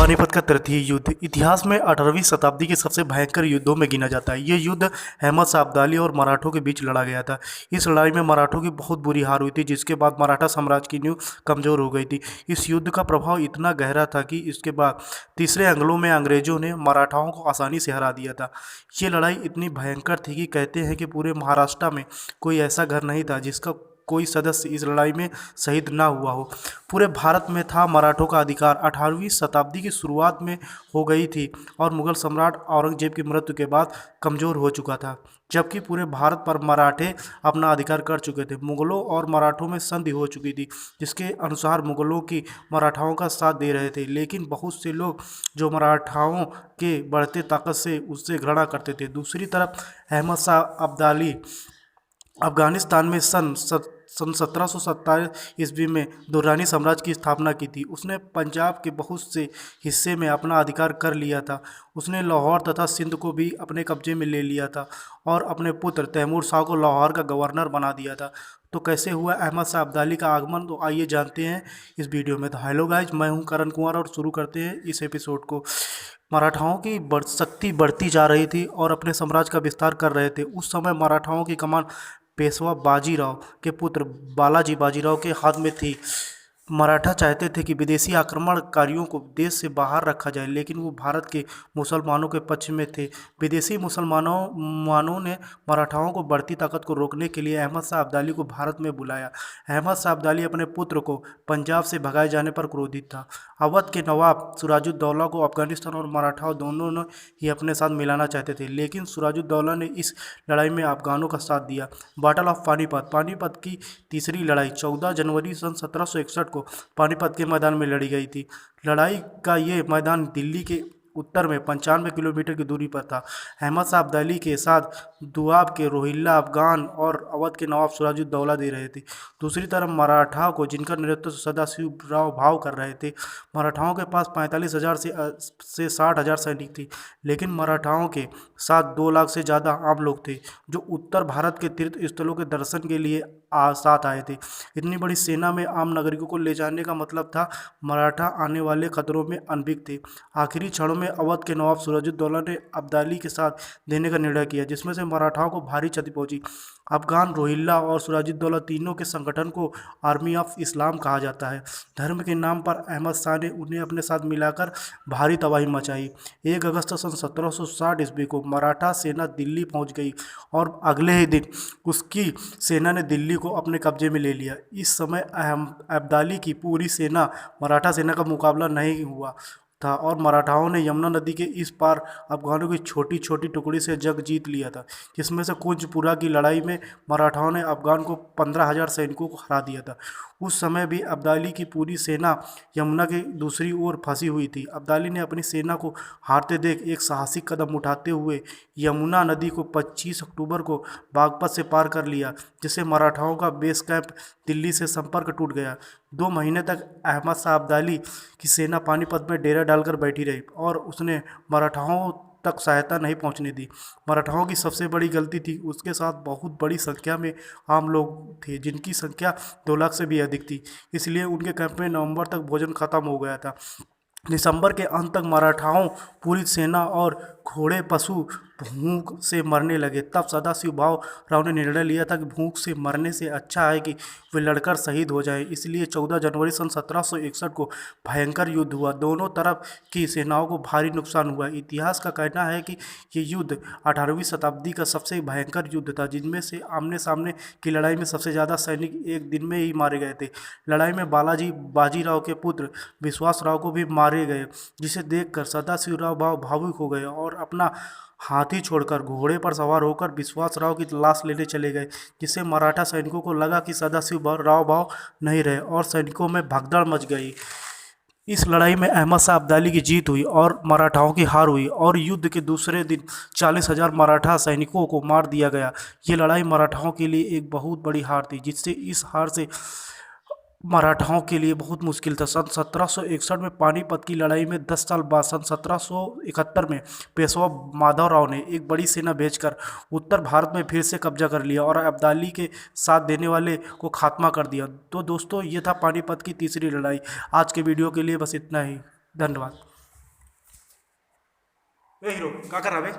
पानीपत का तृतीय युद्ध इतिहास में 18वीं शताब्दी के सबसे भयंकर युद्धों में गिना जाता है। ये युद्ध अहमद शाह अब्दाली और मराठों के बीच लड़ा गया था। इस लड़ाई में मराठों की बहुत बुरी हार हुई थी, जिसके बाद मराठा साम्राज्य की नींव कमजोर हो गई थी। इस युद्ध का प्रभाव इतना गहरा था कि इसके बाद तीसरे एंग्लो में अंग्रेजों ने मराठाओं को आसानी से हरा दिया था। ये लड़ाई इतनी भयंकर थी कि कहते हैं कि पूरे महाराष्ट्र में कोई ऐसा घर नहीं था जिसका कोई सदस्य इस लड़ाई में शहीद ना हुआ हो। पूरे भारत में था मराठों का अधिकार 18वीं शताब्दी की शुरुआत में हो गई थी और मुगल सम्राट औरंगजेब की मृत्यु के बाद कमज़ोर हो चुका था, जबकि पूरे भारत पर मराठे अपना अधिकार कर चुके थे। मुगलों और मराठों में संधि हो चुकी थी, जिसके अनुसार मुगलों की मराठाओं का साथ दे रहे थे, लेकिन बहुत से लोग जो मराठाओं के बढ़ते ताकत से उससे घृणा करते थे। दूसरी तरफ अहमद शाह अब्दाली अफगानिस्तान में सन 1727 ईस्वी में दुर्रानी साम्राज्य की स्थापना की थी। उसने पंजाब के बहुत से हिस्से में अपना अधिकार कर लिया था। उसने लाहौर तथा सिंध को भी अपने कब्जे में ले लिया था और अपने पुत्र तैमूर शाह को लाहौर का गवर्नर बना दिया था। तो कैसे हुआ अहमद शाह अब्दाली का आगमन, तो आइए जानते हैं इस वीडियो में। तो हेलो गाइज, मैं हूं करण कुमार और शुरू करते हैं इस एपिसोड को। मराठाओं की शक्ति बढ़ती जा रही थी और अपने साम्राज्य का विस्तार कर रहे थे। उस समय मराठाओं की कमान पेशवा बाजीराव के पुत्र बालाजी बाजीराव के हाथ में थी। मराठा चाहते थे कि विदेशी आक्रमणकारियों को देश से बाहर रखा जाए, लेकिन वो भारत के मुसलमानों के पक्ष में थे। विदेशी मुसलमानों ने मराठाओं को बढ़ती ताकत को रोकने के लिए अहमद शाह अब्दाली को भारत में बुलाया। अहमद शाह अब्दाली अपने पुत्र को पंजाब से भगाए जाने पर क्रोधित था। अवध के नवाब सिराजुद्दौला को अफगानिस्तान और मराठा दोनों ने ही अपने साथ मिलाना चाहते थे, लेकिन सिराजुद्दौला ने इस लड़ाई में अफगानों का साथ दिया। बैटल ऑफ पानीपत की तीसरी लड़ाई 14 जनवरी सन 1761 को पानीपत के मैदान में लड़ी गई थी। लड़ाई का ये मैदान दिल्ली के उत्तर में 95 किलोमीटर की दूरी पर था। अहमद शाह अब्दाली के साथ दुआब के रोहिल्ला अफगान और अवध के नवाब सिराजुद्दौला दे रहे थे। दूसरी तरफ मराठा को, जिनका नेतृत्व सदाशिवराव भाव कर रहे थे, मराठाओं के पास 45,000 से 60,000 सैनिक थी, लेकिन मराठाओं के साथ 2 लाख से ज़्यादा आम लोग थे जो उत्तर भारत के तीर्थ स्थलों के दर्शन के लिए साथ आए थे। इतनी बड़ी सेना में आम नागरिकों को ले जाने का मतलब था मराठा आने वाले खतरों में अनभिज्ञ थे। आखिरी क्षणों में अवध के नवाब सिराजुद्दौला ने अब्दाली के साथ देने का निर्णय किया, जिसमें से मराठाओं को भारी क्षति पहुंची। अफगान, रोहिल्ला और सिराजुद्दौला तीनों के संगठन को आर्मी ऑफ इस्लाम कहा जाता है। धर्म के नाम पर अहमद शाह ने उन्हें अपने साथ मिलाकर भारी तबाही मचाई। 1 अगस्त सन 1760 ईस्वी को मराठा सेना दिल्ली पहुंच गई और अगले ही दिन उसकी सेना ने दिल्ली को अपने कब्जे में ले लिया। इस समय अब्दाली की पूरी सेना मराठा सेना का मुकाबला नहीं हुआ था और मराठाओं ने यमुना नदी के इस पार अफगानों की छोटी छोटी टुकड़ी से जंग जीत लिया था, जिसमें से कुंजपुरा की लड़ाई में मराठाओं ने अफगान को 15,000 सैनिकों को हरा दिया था। उस समय भी अब्दाली की पूरी सेना यमुना के दूसरी ओर फंसी हुई थी। अब्दाली ने अपनी सेना को हारते देख एक साहसिक कदम उठाते हुए यमुना नदी को 25 अक्टूबर को बागपत से पार कर लिया, जिससे मराठाओं का बेस कैंप दिल्ली से संपर्क टूट गया। 2 महीने तक अहमद शाह अब्दाली की सेना पानीपत में डेरा डालकर बैठी रही और उसने मराठाओं तक सहायता नहीं पहुंचने दी। मराठाओं की सबसे बड़ी गलती थी, उसके साथ बहुत बड़ी संख्या में आम लोग थे, जिनकी संख्या 2 लाख से भी अधिक थी। इसलिए उनके कैंप में नवंबर तक भोजन खत्म हो गया था। दिसंबर के अंत तक मराठाओं पूरी सेना और घोड़े पशु भूख से मरने लगे। तब सदाशिवभाव राव ने निर्णय लिया था कि भूख से मरने से अच्छा है कि वे लड़कर शहीद हो जाएं। इसलिए 14 जनवरी सन 1761 को भयंकर युद्ध हुआ। दोनों तरफ की सेनाओं को भारी नुकसान हुआ। इतिहास का कहना है कि ये युद्ध 18वीं शताब्दी का सबसे भयंकर युद्ध था, जिनमें से आमने सामने की लड़ाई में सबसे ज़्यादा सैनिक एक दिन में ही मारे गए थे। लड़ाई में बाजीराव के पुत्र विश्वासराव को भी मारे गए, जिसे देखकर सदाशिवराव भावुक हो गए और अपना हाथी छोड़कर घोड़े पर सवार होकर विश्वासराव की लाश लेने चले गए, जिससे मराठा सैनिकों को लगा कि सदाशिवराव भाव नहीं रहे और सैनिकों में भगदड़ मच गई। इस लड़ाई में अहमद शाह अब्दाली की जीत हुई और मराठाओं की हार हुई और युद्ध के दूसरे दिन 40,000 मराठा सैनिकों को मार दिया गया। ये लड़ाई मराठाओं के लिए एक बहुत बड़ी हार थी, जिससे इस हार से मराठाओं के लिए बहुत मुश्किल था। सन 1761 में पानीपत की लड़ाई में 10 साल बाद सन 1771 में पेशवा माधवराव ने एक बड़ी सेना भेजकर उत्तर भारत में फिर से कब्जा कर लिया और अब्दाली के साथ देने वाले को खात्मा कर दिया। तो दोस्तों, ये था पानीपत की तीसरी लड़ाई। आज के वीडियो के लिए बस इतना ही। धन्यवाद। ए हीरो का कर रहा बे?